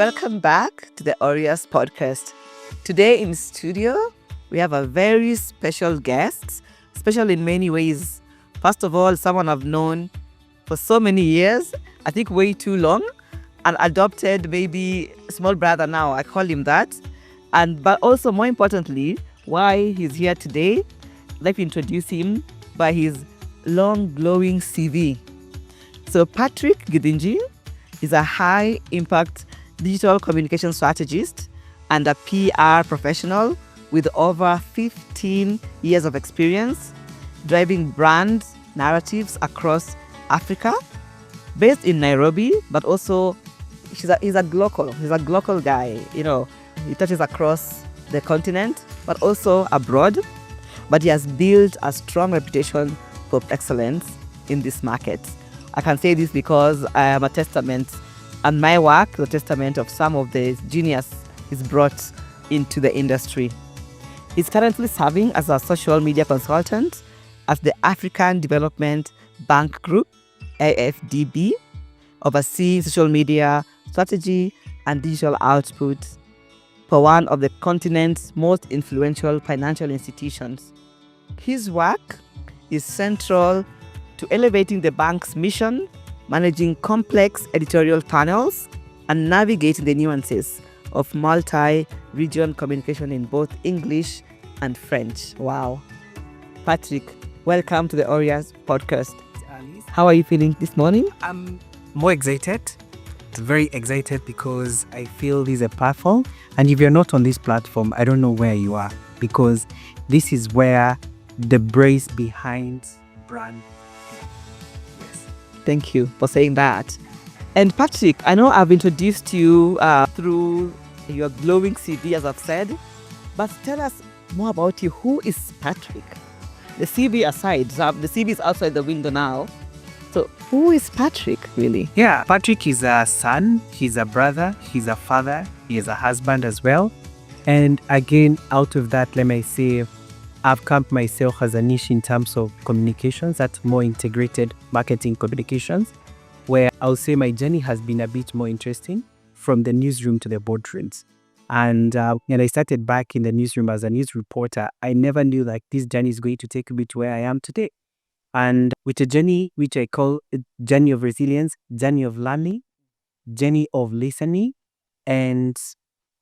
welcome back to the Aureus Podcast. Today in studio, we have a very special guest, special in many ways. First of all, someone I've known for so many years, I think way too long, an adopted baby small brother now, I call him that. But also more importantly, why he's here today, I'd like to introduce him by his long glowing CV. So Patrick Githinji is a high impact digital communication strategist and a PR professional with over 15 years of experience driving brand narratives across Africa, based in Nairobi, but also he's a global guy. You know, he touches across the continent, but also abroad. But he has built a strong reputation for excellence in this market. I can say this because I am a testament, and my work is a testament of some of the genius he's brought into the industry. He's currently serving as a social media consultant at the African Development Bank Group, AFDB, overseeing social media strategy and digital output for one of the continent's most influential financial institutions. His work is central to elevating the bank's mission, managing complex editorial panels, and navigating the nuances of multi-region communication in both English and French. Wow. Patrick, welcome to the Aureus Podcast. Alice. How are you feeling this morning? I'm more excited. Very excited because I feel this is a platform. And if you're not on this platform, I don't know where you are, because this is where the brace behind brand. Yes. Thank you for saying that. And Patrick, I know I've introduced you through your glowing CV, as I've said, but tell us more about you. Who is Patrick? The CV aside, the CV is outside the window now. So who is Patrick really? Yeah, Patrick is a son, he's a brother, he's a father, he is a husband as well. And again, out of that, let me say, I've camped myself as a niche in terms of communications, that's more integrated marketing communications, where I'll say my journey has been a bit more interesting from the newsroom to the boardrooms. And when I started back in the newsroom as a news reporter, I never knew like this journey is going to take me to where I am today. And with a journey which I call a journey of resilience, journey of learning, journey of listening, and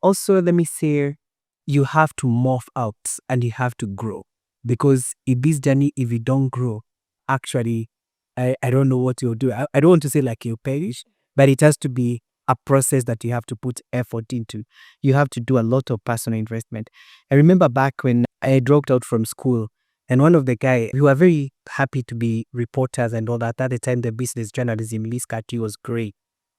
also let me say, you have to morph out and you have to grow. Because in this journey, if you don't grow, actually, I don't know what you'll do. I don't want to say like you'll perish, but it has to be a process that you have to put effort into. You have to do a lot of personal investment. I remember back when I dropped out from school, and one of the guys, we were very happy to be reporters and all that. At the time, the business journalism in this country was great.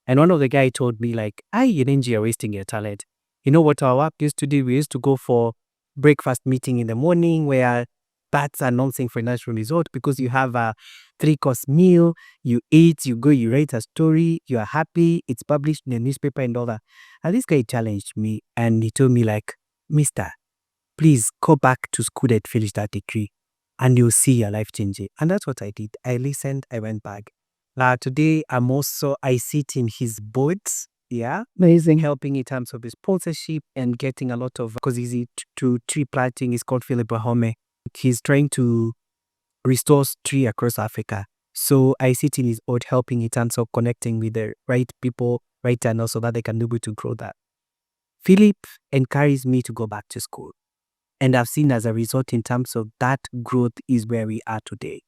And one of the guys told me like, Githinji, you're wasting your talent. You know what our work used to do? We used to go for breakfast meeting in the morning where that's announcing financial result, because you have a 3-course meal, you eat, you go, you write a story, you are happy, it's published in the newspaper and all that. And this guy challenged me and he told me like, Mister, please go back to school and finish that degree and you'll see your life changing. And that's what I did. I listened, I went back. Today, I sit in his boards, yeah. Amazing. Helping in terms of his sponsorship and getting a lot of, because he's to tree planting, is called Philip Bahome. He's trying to restore tree across Africa. So I sit in his board helping in terms of connecting with the right people, right channel, so that they can be able to grow that. Philip encouraged me to go back to school. And I've seen as a result in terms of that growth is where we are today.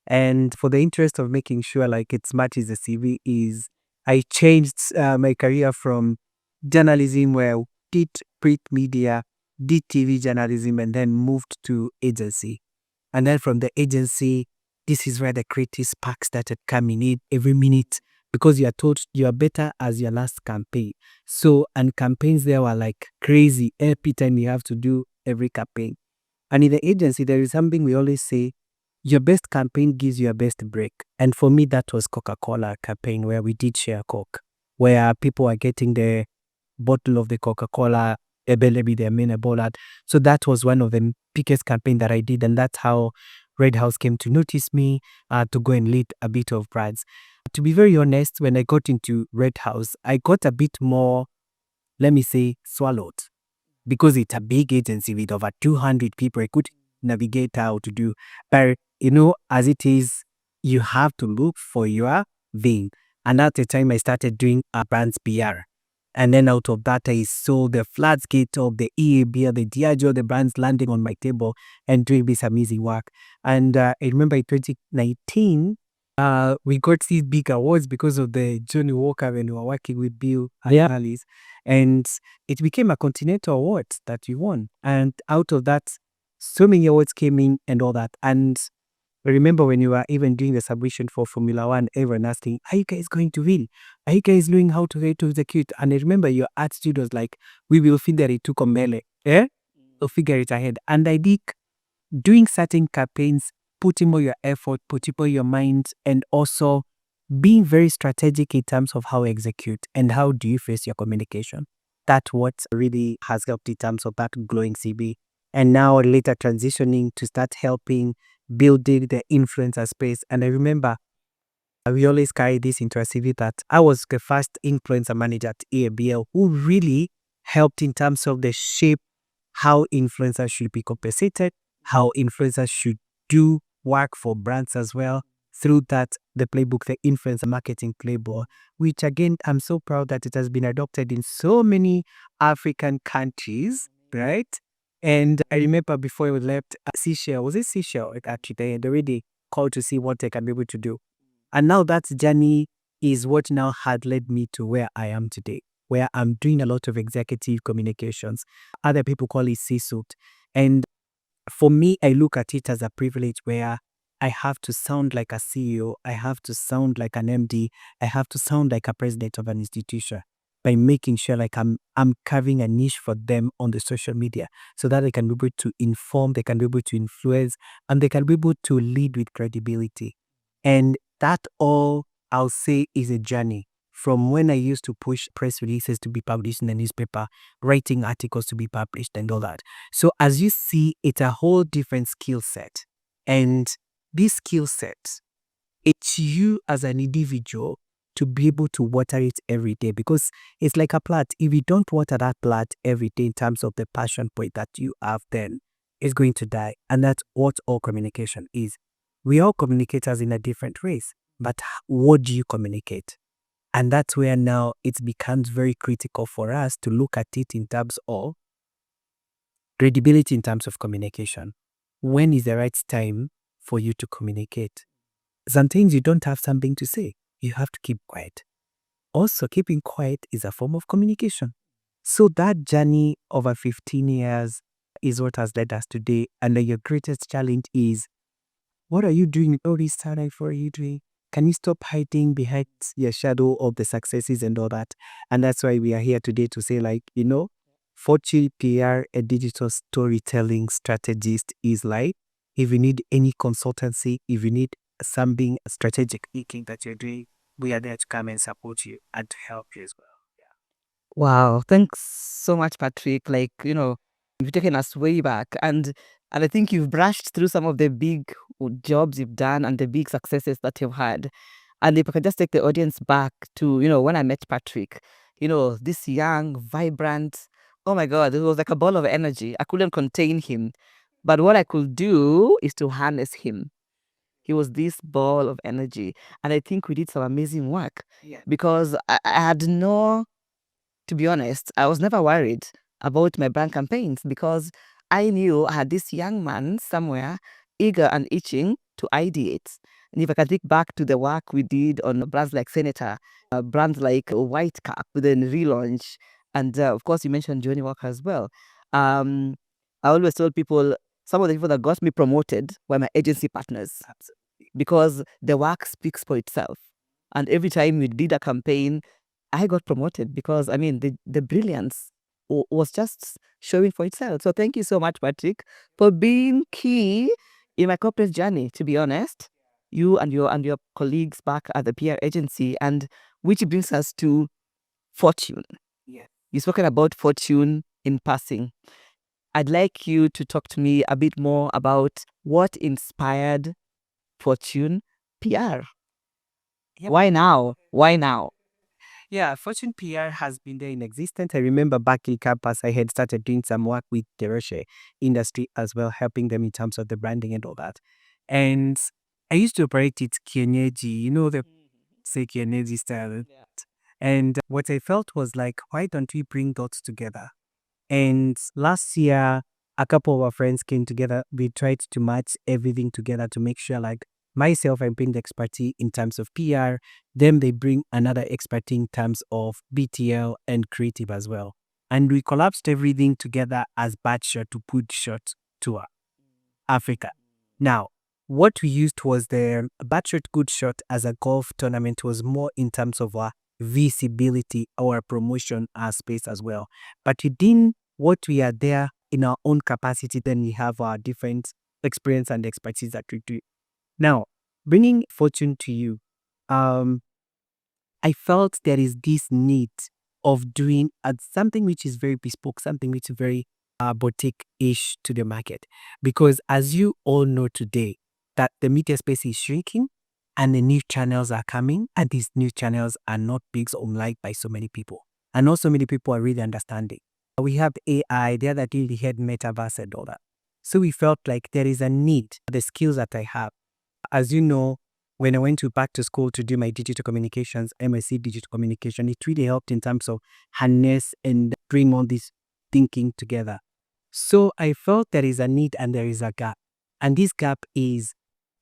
And for the interest of making sure like it matches the CV is I changed my career from journalism, where I did print media, did TV journalism, and then moved to agency. And then from the agency, this is where the creative spark started coming in every minute, because you are told you are better as your last campaign. So, and campaigns there were like crazy. Every time you have to do every campaign. And in the agency, there is something we always say, your best campaign gives you your best break. And for me, that was Coca-Cola campaign, where we did share Coke, where people are getting the bottle of the Coca-Cola, so that was one of the biggest campaign that I did. And that's how Red House came to notice me to go and lead a bit of brands. To be very honest, when I got into Red House, I got a bit more let me say, swallowed. Because it's a big agency with over 200 people, I could navigate how to do. But, as it is, you have to look for your vein. And at the time, I started doing a brand's PR. And then out of that, I saw the Flatsgate of the EAB, the Diageo, the brands landing on my table and doing this amazing work. And I remember in 2019, we got these big awards because of the Johnny Walker when we were working with Bill and Alice. And it became a Continental Award that we won. And out of that, so many awards came in and all that. And I remember when you were even doing the submission for Formula One, everyone asking, are you guys going to win? Are you guys knowing how to execute? And I remember your attitude was like, we will figure it to Kombele. We'll figure it ahead. And I think doing certain campaigns, putting more your effort, putting more your mind, and also being very strategic in terms of how you execute and how do you face your communication. That's what really has helped in terms of that glowing CB. And now later transitioning to start helping building the influencer space. And I remember we always carry this into our CV that I was the first influencer manager at ABL who really helped in terms of the shape how influencers should be compensated, how influencers should do work for brands as well. Through that, the playbook, the influencer marketing playbook, which again, I'm so proud that it has been adopted in so many African countries, right? And I remember before we left Seychelles, was it Seychelles actually? They had already called to see what they can be able to do. And now that journey is what now had led me to where I am today, where I'm doing a lot of executive communications. Other people call it C-suite. And for me, I look at it as a privilege where I have to sound like a CEO, I have to sound like an MD, I have to sound like a president of an institution by making sure like I'm carving a niche for them on the social media so that they can be able to inform, they can be able to influence, and they can be able to lead with credibility. And that all, I'll say, is a journey from when I used to push press releases to be published in the newspaper, writing articles to be published and all that. So as you see, it's a whole different skill set. And this skill set, it's you as an individual to be able to water it every day, because it's like a plant. If you don't water that plant every day in terms of the passion point that you have, then it's going to die. And that's what all communication is. We all communicators in a different ways, but what do you communicate? And that's where now it becomes very critical for us to look at it in terms of credibility in terms of communication. When is the right time for you to communicate? Sometimes you don't have something to say. You have to keep quiet. Also, keeping quiet is a form of communication. So that journey over 15 years is what has led us today. And your greatest challenge is, what are you doing? All this time, what are you doing? Can you stop hiding behind your shadow of the successes and all that? And that's why we are here today to say, like, Fortune PR, a digital storytelling strategist, is like, if you need any consultancy, if you need something strategic thinking that you're doing, we are there to come and support you and to help you as well. Wow, thanks so much, Patrick. Like, you've taken us way back, and I think you've brushed through some of the big jobs you've done and the big successes that you've had. And if I can just take the audience back to, when I met Patrick, this young, vibrant, oh my God, it was like a ball of energy. I couldn't contain him. But what I could do is to harness him. He was this ball of energy. And I think we did some amazing work. Yeah. Because I had to be honest, I was never worried about my brand campaigns because I knew I had this young man somewhere eager and itching to ideate. And if I can think back to the work we did on brands like Senator, brands like White Cap with the relaunch, and of course you mentioned Johnny Walker as well. I always told people, some of the people that got me promoted were my agency partners. Absolutely. Because the work speaks for itself. And every time we did a campaign, I got promoted because, the brilliance was just showing for itself. So thank you so much, Patrick, for being key in my corporate journey, to be honest. You and your colleagues back at the PR agency, and which brings us to Fortune. Yeah. You've spoken about Fortune in passing. I'd like you to talk to me a bit more about what inspired Fortune PR. Yep. Why now? Why now? Yeah, Fortune PR has been there in existence. I remember back in campus, I had started doing some work with the Roche industry as well, helping them in terms of the branding and all that. And I used to operate it kienyeji, the say kienyeji style. Yeah. And what I felt was like, why don't we bring dots together? And last year, a couple of our friends came together. We tried to match everything together to make sure, like, myself, I bring the expertise in terms of PR. Then they bring another expertise in terms of BTL and creative as well. And we collapsed everything together as Batshot to put shot tour Africa. Now, what we used was the Batshot Good Shot as a golf tournament was more in terms of our visibility or promotion space as well. But within what we are there in our own capacity, then we have our different experience and expertise that we do. Now, bringing Fortune to you, I felt there is this need of doing something which is very bespoke, something which is very boutique-ish to the market. Because as you all know today, that the media space is shrinking and the new channels are coming, and these new channels are not big or liked by so many people. And not so many people are really understanding. We have AI, the other day we had metaverse and all that. So we felt like there is a need, the skills that I have. As you know, when I went back to school to do my digital communications, MSc digital communication, it really helped in terms of harness and bring all this thinking together. So I felt there is a need and there is a gap. And this gap is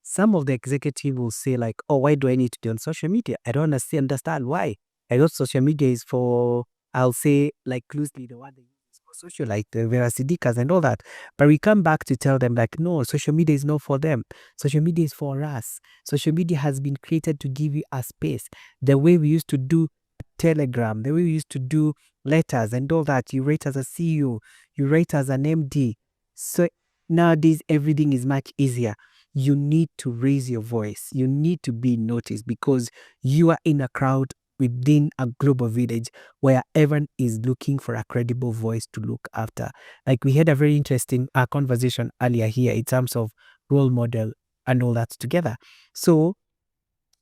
some of the executive will say like, oh, why do I need to be on social media? I don't understand why. I thought social media is for, I'll say like loosely the one they use for social, like the Verasidikas and all that. But we come back to tell them like, no, social media is not for them. Social media is for us. Social media has been created to give you a space. The way we used to do Telegram, the way we used to do letters and all that, you write as a CEO, you write as an MD. So nowadays, everything is much easier. You need to raise your voice. You need to be noticed because you are in a crowd within a global village where everyone is looking for a credible voice to look after. Like we had a very interesting conversation earlier here in terms of role model and all that together. So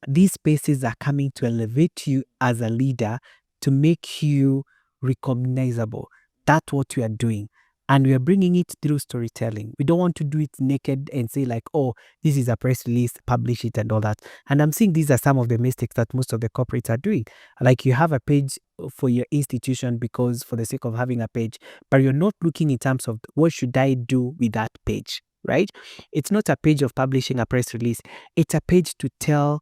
these spaces are coming to elevate you as a leader to make you recognizable. That's what we are doing. And we are bringing it through storytelling. We don't want to do it naked and say like, oh, this is a press release, publish it and all that. And I'm seeing these are some of the mistakes that most of the corporates are doing. Like you have a page for your institution because for the sake of having a page, but you're not looking in terms of what should I do with that page, right? It's not a page of publishing a press release. It's a page to tell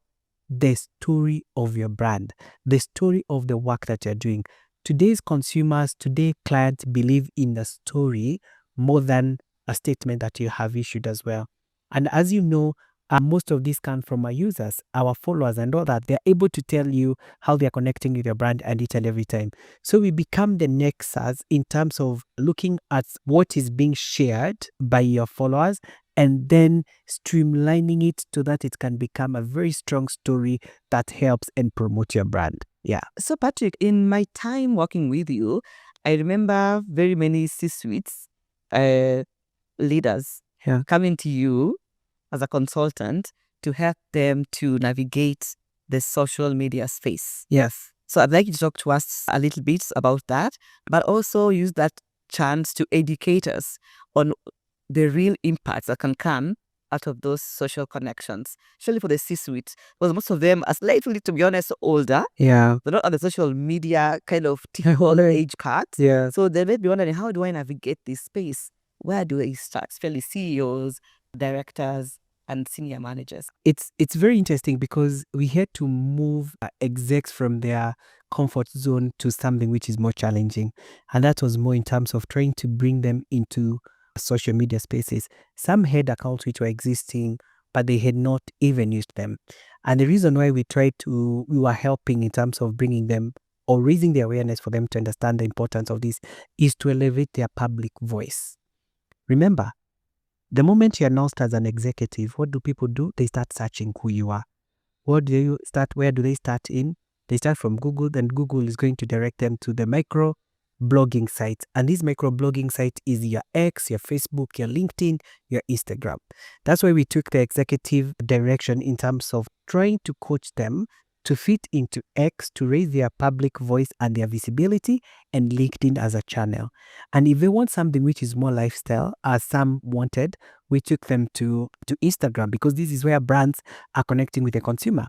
the story of your brand, the story of the work that you're doing. Today's consumers, today's clients believe in the story more than a statement that you have issued as well. And as you know, most of these come from our users, our followers and all that. They're able to tell you how they're connecting with your brand and each and every time. So we become the nexus in terms of looking at what is being shared by your followers and then streamlining it so that it can become a very strong story that helps and promote your brand. Yeah. So, Patrick, in my time working with you, I remember very many C-suites leaders coming to you as a consultant to help them to navigate the social media space. Yes. So I'd like you to talk to us a little bit about that, but also use that chance to educate us on the real impacts that can come out of those social connections, especially for the C-suite, because most of them are slightly, to be honest, older. Yeah. They're not on the social media kind of typical age cards. Yeah. So they may be wondering, how do I navigate this space? Where do I start? Especially CEOs, directors, and senior managers. It's very interesting because we had to move execs from their comfort zone to something which is more challenging. And that was more in terms of trying to bring them into social media spaces. Some had accounts which were existing, but they had not even used them. And the reason why we were helping in terms of bringing them or raising the awareness for them to understand the importance of this is to elevate their public voice. Remember, the moment you're announced as an executive, what do people do? They start searching who you are. Where do they start in? They start from Google, then Google is going to direct them to the micro blogging site. And this micro blogging site is your X, your Facebook, your LinkedIn, your Instagram. That's why we took the executive direction in terms of trying to coach them to fit into X to raise their public voice and their visibility, and LinkedIn as a channel. And if they want something which is more lifestyle, as some wanted, we took them to Instagram, because this is where brands are connecting with the consumer.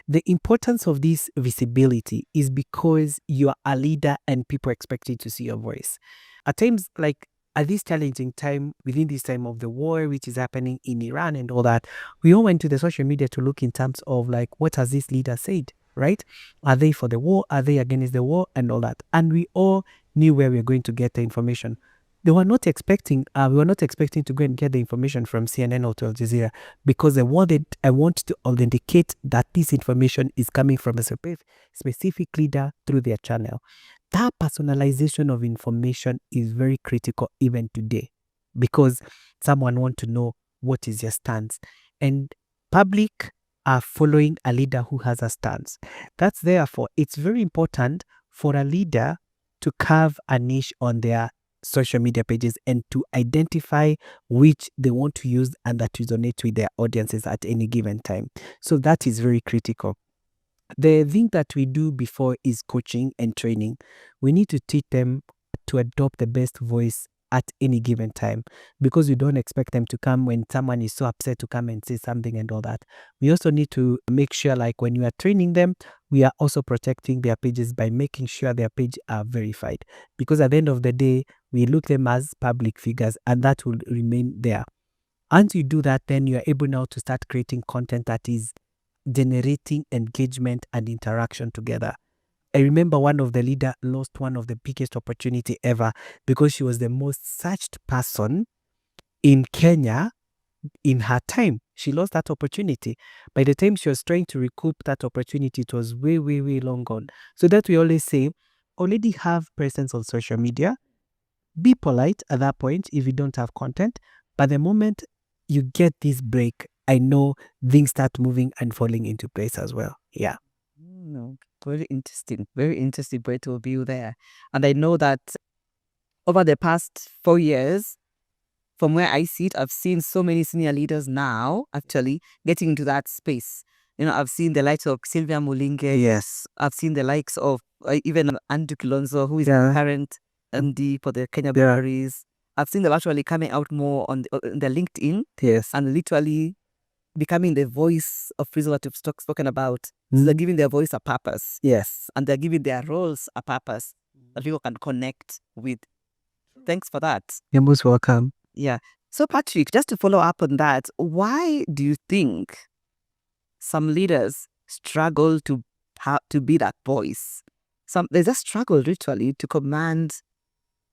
The importance of this visibility is because you are a leader and people expect you to see your voice. At times, like at this challenging time, within this time of the war, which is happening in Iran and all that, we all went to the social media to look in terms of like, what has this leader said, right? Are they for the war? Are they against the war and all that? And we all knew where we were going to get the information. We were not expecting to go and get the information from CNN or to Al Jazeera, because I want to authenticate that this information is coming from a specific leader through their channel. That personalization of information is very critical even today, because someone wants to know what is your stance. And public are following a leader who has a stance. That's therefore, it's very important for a leader to carve a niche on their social media pages and to identify which they want to use and that resonate with their audiences at any given time. So that is very critical. The thing that we do before is coaching and training. We need to teach them to adopt the best voice at any given time, because we don't expect them to come when someone is so upset to come and say something and all that. We also need to make sure, like when we are training them, we are also protecting their pages by making sure their page are verified, because at the end of the day, we look them as public figures and that will remain there. Once you do that, then you are able now to start creating content that is generating engagement and interaction together. I remember one of the leaders lost one of the biggest opportunity ever, because she was the most searched person in Kenya in her time. She lost that opportunity. By the time she was trying to recoup that opportunity, it was way, way, way long gone. So that we always say, already have presence on social media. Be polite at that point if you don't have content. But the moment you get this break, I know things start moving and falling into place as well. Yeah. No, very interesting point of view there. And I know that over the past 4 years, from where I sit, I've seen so many senior leaders now actually getting into that space. You know, I've seen the likes of Sylvia Mulinge. Yes. I've seen the likes of even Andrew Kilonzo, who is the current MD for the Kenya Breweries. I've seen them actually coming out more on the LinkedIn. Yes. And literally becoming the voice of reason that you've spoken about. So they're giving their voice a purpose. Yes. And they're giving their roles a purpose that people can connect with. Thanks for that. You're most welcome. Yeah. So Patrick, just to follow up on that, why do you think some leaders struggle to be that voice? They just struggle literally to command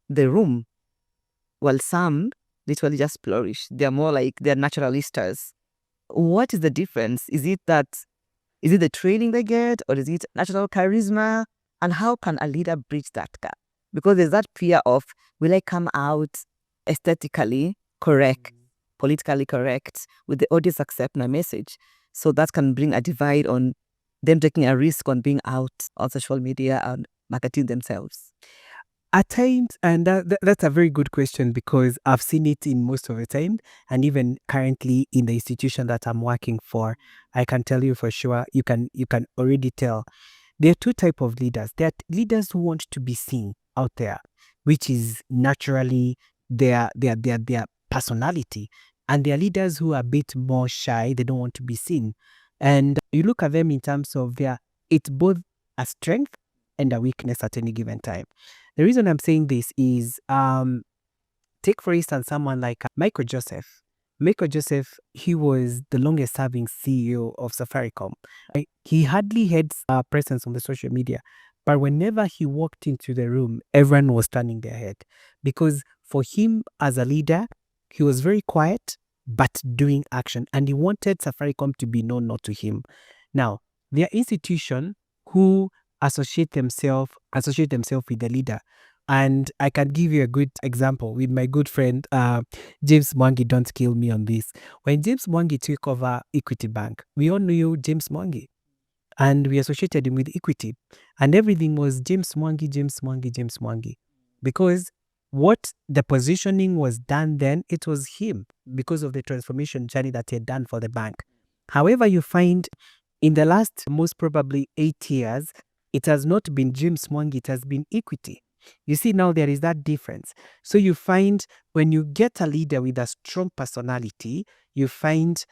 the room, while some literally just flourish. They're more like they're naturalistas. What is the difference? Is it the training they get, or is it natural charisma? And how can a leader bridge that gap? Because there's that fear of, will I come out aesthetically correct, politically correct, with the audience accept my message? So that can bring a divide on them taking a risk on being out on social media and marketing themselves. At times, and that's a very good question, because I've seen it in most of the time, and even currently in the institution that I'm working for, I can tell you for sure, you can already tell. There are two types of leaders. There are leaders who want to be seen out there, which is naturally their personality, and there are leaders who are a bit more shy. They don't want to be seen, and you look at them in terms of it's both a strength and a weakness at any given time. The reason I'm saying this is, take for instance someone like Michael Joseph. Michael Joseph, he was the longest serving CEO of Safaricom. Right? He hardly had a presence on the social media, but whenever he walked into the room, everyone was turning their head, because for him as a leader, he was very quiet but doing action, and he wanted Safaricom to be known not to him. Now, there are institutions who associate themselves with the leader. And I can give you a good example with my good friend, James Mwangi. Don't kill me on this. When James Mwangi took over Equity Bank, we all knew James Mwangi, and we associated him with Equity. And everything was James Mwangi. Because what the positioning was done then, it was him, because of the transformation journey that he had done for the bank. However, you find In the last most probably 8 years, it has not been James Mwangi, it has been Equity. You see, now there is that difference. So you find when you get a leader with a strong personality, you find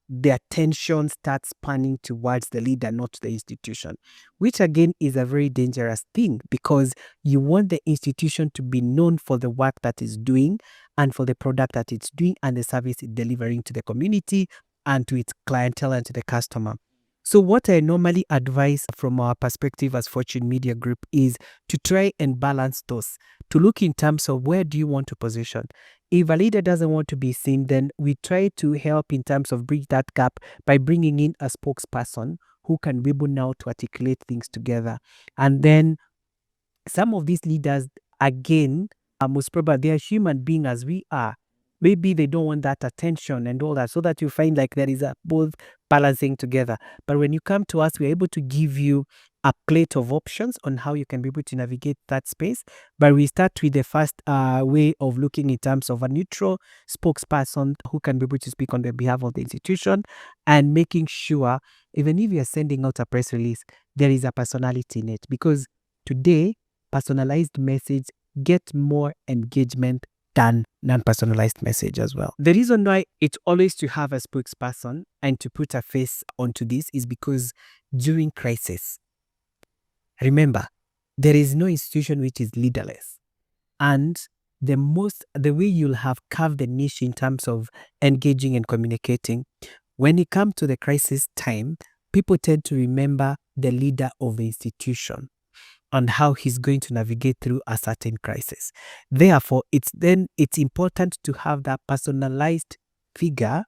the attention starts spanning towards the leader, not the institution, which again is a very dangerous thing, because you want the institution to be known for the work that it's doing and for the product that it's doing and the service it's delivering to the community and to its clientele and to the customer. So what I normally advise from our perspective as Fortune Media Group is to try and balance those, to look in terms of where do you want to position. If a leader doesn't want to be seen, then we try to help in terms of bridge that gap by bringing in a spokesperson who can be able now to articulate things together. And then some of these leaders, again, are most probably they are human beings as we are. Maybe they don't want that attention and all that, so that you find like there is a both balancing together. But when you come to us, we're able to give you a plate of options on how you can be able to navigate that space. But we start with the first way of looking in terms of a neutral spokesperson who can be able to speak on the behalf of the institution, and making sure, even if you're sending out a press release, there is a personality in it. Because today, personalized message get more engagement than non-personalized message as well. The reason why it's always to have a spokesperson and to put a face onto this is because during crisis, remember, there is no institution which is leaderless. And the way you'll have carved the niche in terms of engaging and communicating, when it comes to the crisis time, people tend to remember the leader of the institution on how he's going to navigate through a certain crisis. Therefore, it's important to have that personalized figure,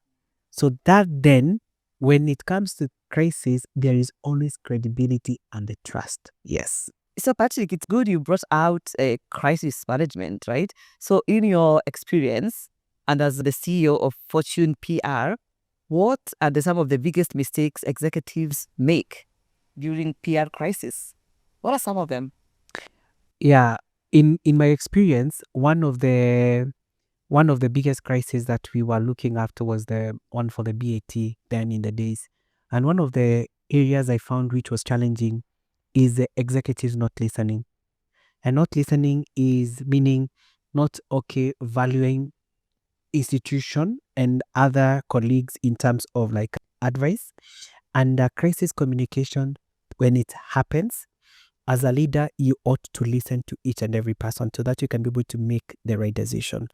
so that then when it comes to crisis, there is always credibility and the trust. Yes. So Patrick, it's good you brought out a crisis management, right? So in your experience and as the CEO of Fortune PR, what are some of the biggest mistakes executives make during PR crisis? What are some of them? Yeah, in my experience, one of the biggest crises that we were looking after was the one for the BAT then in the days. And one of the areas I found which was challenging is the executives not listening. And not listening is meaning not valuing institution and other colleagues in terms of like advice. And crisis communication, when it happens, as a leader, you ought to listen to each and every person so that you can be able to make the right decision.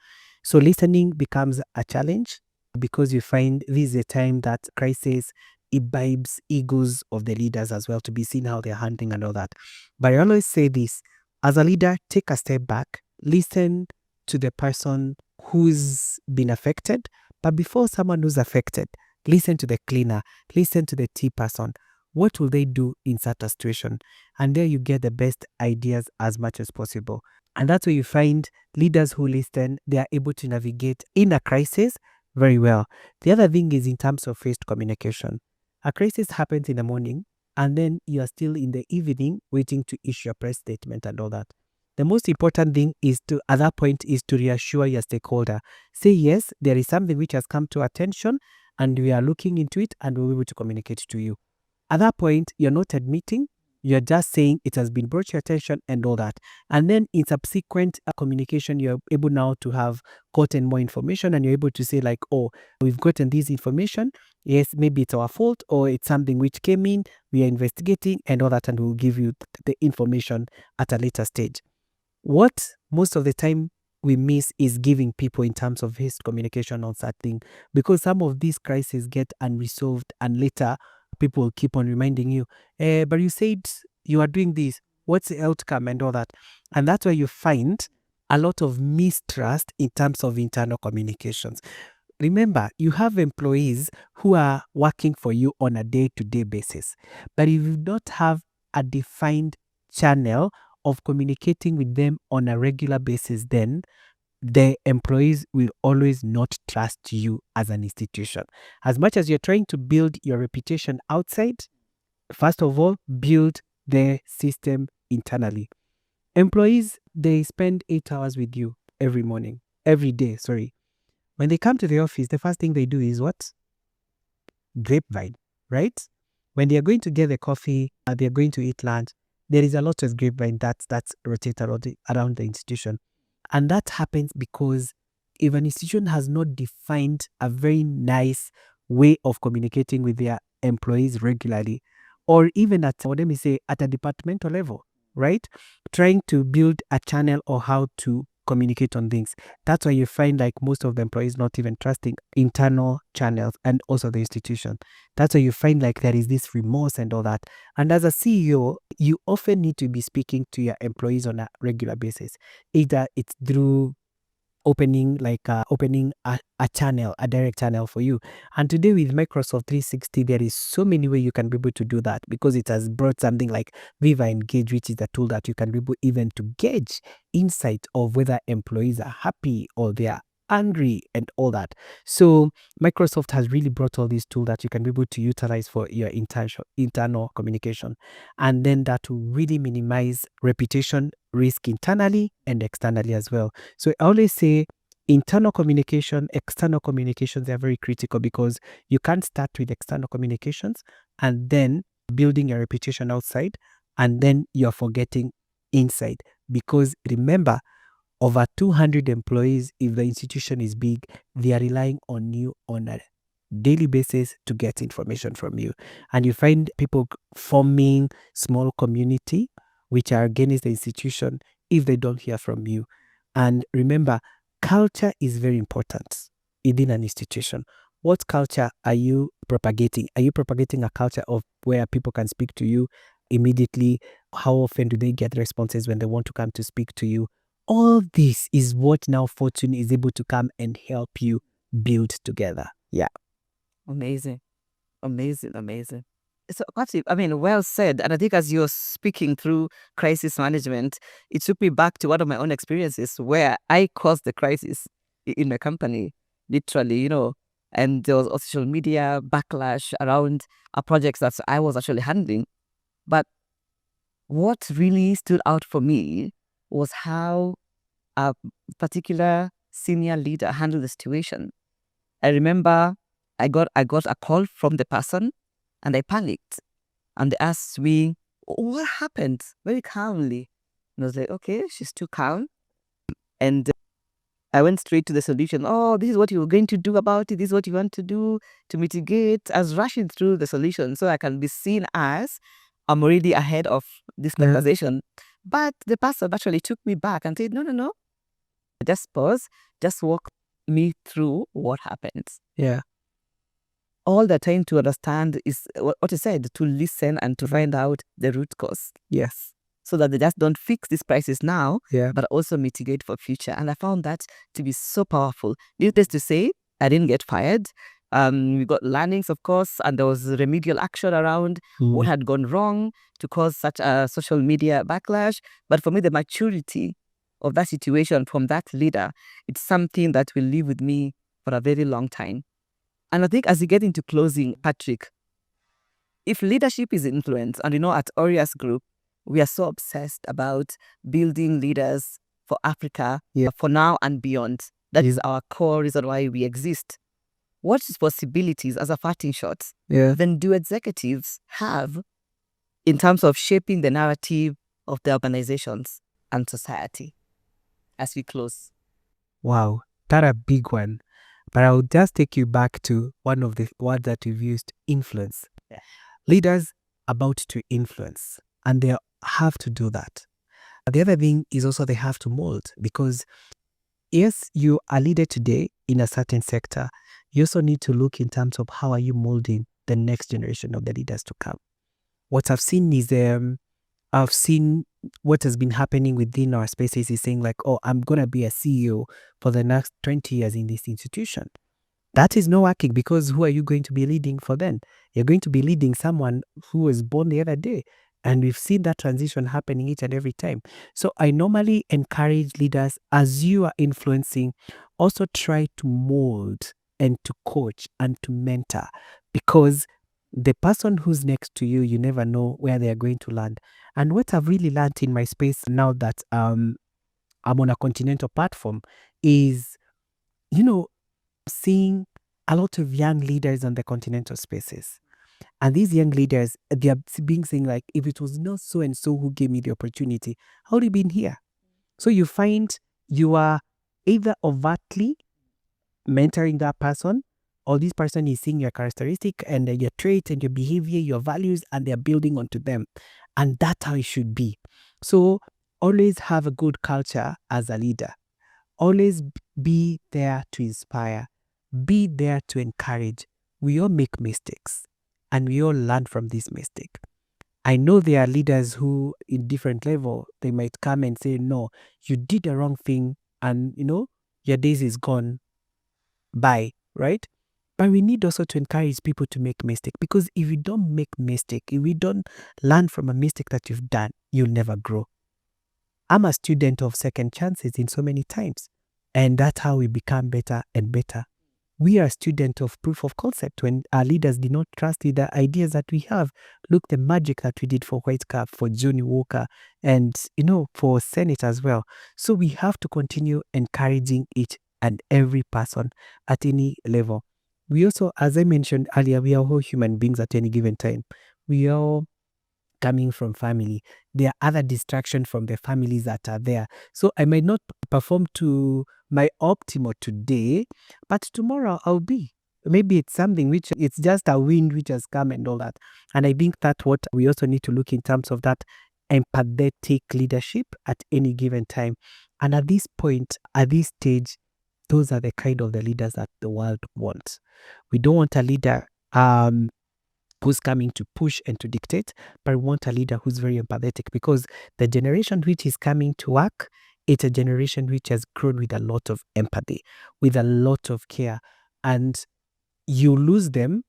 So listening becomes a challenge, because you find this is a time that crisis imbibes egos of the leaders as well, to be seen how they're handling and all that. But I always say this, as a leader, take a step back, listen to the person who's been affected. But before someone who's affected, listen to the cleaner, listen to the tea person. What will they do in such a situation? And there you get the best ideas as much as possible. And that's where you find leaders who listen, they are able to navigate in a crisis very well. The other thing is in terms of phased communication. A crisis happens in the morning, and then you are still in the evening waiting to issue a press statement and all that. The most important thing is at that point is to reassure your stakeholder. Say, yes, there is something which has come to attention and we are looking into it and we'll be able to communicate to you. At that point, you're not admitting, you're just saying it has been brought to your attention and all that. And then in subsequent communication, you're able now to have gotten more information, and you're able to say like, oh, we've gotten this information. Yes, maybe it's our fault, or it's something which came in, we are investigating and all that, and we'll give you the information at a later stage. What most of the time we miss is giving people in terms of his communication on that thing, because some of these crises get unresolved, and later people will keep on reminding you, but you said you are doing this, what's the outcome and all that. And that's where you find a lot of mistrust in terms of internal communications. Remember, you have employees who are working for you on a day-to-day basis, but if you don't have a defined channel of communicating with them on a regular basis, then the employees will always not trust you as an institution. As much as you're trying to build your reputation outside, first of all, build the system internally. Employees, they spend 8 hours with you every day. When they come to the office, the first thing they do is what? Grapevine, right? when they are going to get the coffee, they are going to eat lunch, there is a lot of grapevine that's rotated around the institution. And that happens because if an institution has not defined a very nice way of communicating with their employees regularly, or even at, or let me say, at a departmental level, right? Trying to build a channel or how to communicate on things. That's why you find like most of the employees not even trusting internal channels and also the institution. That's why you find like there is this remorse and all that. And as a CEO, you often need to be speaking to your employees on a regular basis. Either it's through opening a channel, a direct channel for you. And today with Microsoft 360, there is so many ways you can be able to do that, because it has brought something like Viva Engage, which is a tool that you can be able even to gauge insight of whether employees are happy or they are angry and all that. So Microsoft has really brought all these tools that you can be able to utilize for your internal communication. And then that will really minimize reputation risk internally and externally as well. So I always say internal communication, external communications are very critical, because you can't start with external communications and then building your reputation outside, and then you're forgetting inside. Because remember, over 200 employees, if the institution is big, they are relying on you on a daily basis to get information from you. And you find people forming small community which are against the institution if they don't hear from you. And remember, culture is very important within an institution. What culture are you propagating? Are you propagating a culture of where people can speak to you immediately? How often do they get responses when they want to come to speak to you? All this is what now Fortune is able to come and help you build together. Yeah. Amazing. So, Patrick, I mean, well said. And I think as you're speaking through crisis management, it took me back to one of my own experiences where I caused the crisis in my company, literally, and there was also social media backlash around projects that I was actually handling. But what really stood out for me was how a particular senior leader handled the situation. I remember I got a call from the person, and I panicked. And they asked me, what happened? Very calmly. And I was like, okay, she's too calm. And I went straight to the solution. Oh, this is what you were going to do about it. This is what you want to do to mitigate. I was rushing through the solution so I can be seen as I'm already ahead of this conversation. But the person actually took me back and said, no. Just pause. Just walk me through what happens. Yeah. All the time to understand is what you said, to listen and to find out the root cause. Yes. So that they just don't fix these prices now, Yeah. but also mitigate for future. And I found that to be so powerful. Needless to say, I didn't get fired. We got learnings, of course, and there was remedial action around what had gone wrong to cause such a social media backlash. But for me, the maturity of that situation from that leader, it's something that will live with me for a very long time. And I think as we get into closing, Patrick, if leadership is influence, and at Aureus Group, we are so obsessed about building leaders for Africa, for now and beyond. That is our core reason why we exist. What responsibilities as a parting shot then do executives have in terms of shaping the narrative of the organizations and society? As we close. Wow, that's a big one. But I'll just take you back to one of the words that we've used, influence. Yeah. Leaders about to influence, and they have to do that. The other thing is also they have to mold, because yes, you are leader today in a certain sector. You also need to look in terms of how are you molding the next generation of the leaders to come. What I've seen is I've seen what has been happening within our spaces is saying like, oh, I'm going to be a CEO for the next 20 years in this institution. That is not working, because who are you going to be leading for then? You're going to be leading someone who was born the other day. And we've seen that transition happening each and every time. So I normally encourage leaders, as you are influencing, also try to mold and to coach and to mentor, because the person who's next to you, you never know where they are going to land. And what I've really learned in my space now that I'm on a continental platform is, seeing a lot of young leaders on the continental spaces. And these young leaders, they are being saying like, if it was not so and so who gave me the opportunity, how would you been here? So you find you are either overtly mentoring that person, or this person is seeing your characteristic and your traits and your behavior, your values, and they're building onto them. And that's how it should be. So always have a good culture as a leader. Always be there to inspire. Be there to encourage. We all make mistakes and we all learn from this mistake. I know there are leaders who in different level, they might come and say, no, you did the wrong thing and your days is gone by, right? But we need also to encourage people to make mistake, because if you don't make mistake, if we don't learn from a mistake that you've done, you'll never grow. I'm a student of second chances in so many times, and that's how we become better and better. We are a student of proof of concept when our leaders did not trust in the ideas that we have. Look, the magic that we did for White Cap, for Johnny Walker, and for Senate as well. So we have to continue encouraging each and every person at any level. We also, as I mentioned earlier, we are all human beings at any given time. We are all coming from family. There are other distractions from the families that are there. So I might not perform to my optimal today, but tomorrow I'll be. Maybe it's something which it's just a wind which has come and all that. And I think that's what we also need to look in terms of that empathetic leadership at any given time. And at this point, at this stage, those are the kind of the leaders that the world wants. We don't want a leader who's coming to push and to dictate, but we want a leader who's very empathetic, because the generation which is coming to work, it's a generation which has grown with a lot of empathy, with a lot of care. And you lose them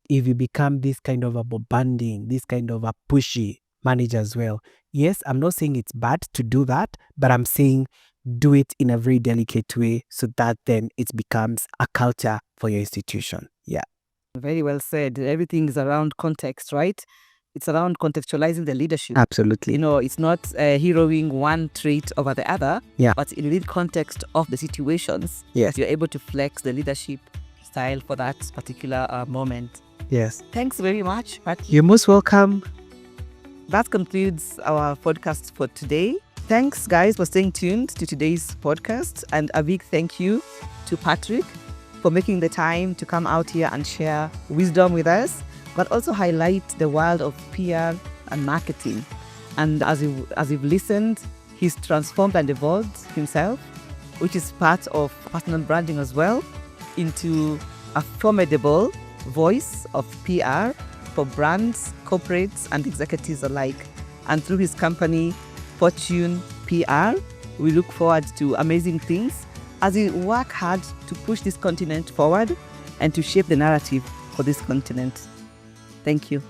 if you become this kind of a bombarding, this kind of a pushy manager as well. Yes, I'm not saying it's bad to do that, but I'm saying do it in a very delicate way so that then it becomes a culture for your institution. Yeah. Very well said. Everything is around context, right? It's around contextualizing the leadership. Absolutely. It's not heroing one trait over the other, but in the context of the situations, yes, you're able to flex the leadership style for that particular moment. Yes. Thanks very much, Patrick. You're most welcome. That concludes our podcast for today. Thanks, guys, for staying tuned to today's podcast. And a big thank you to Patrick for making the time to come out here and share wisdom with us, but also highlight the world of PR and marketing. And as you've listened, he's transformed and evolved himself, which is part of personal branding as well, into a formidable voice of PR for brands, corporates, and executives alike. And through his company, Fortune PR, we look forward to amazing things as we work hard to push this continent forward and to shape the narrative for this continent. Thank you.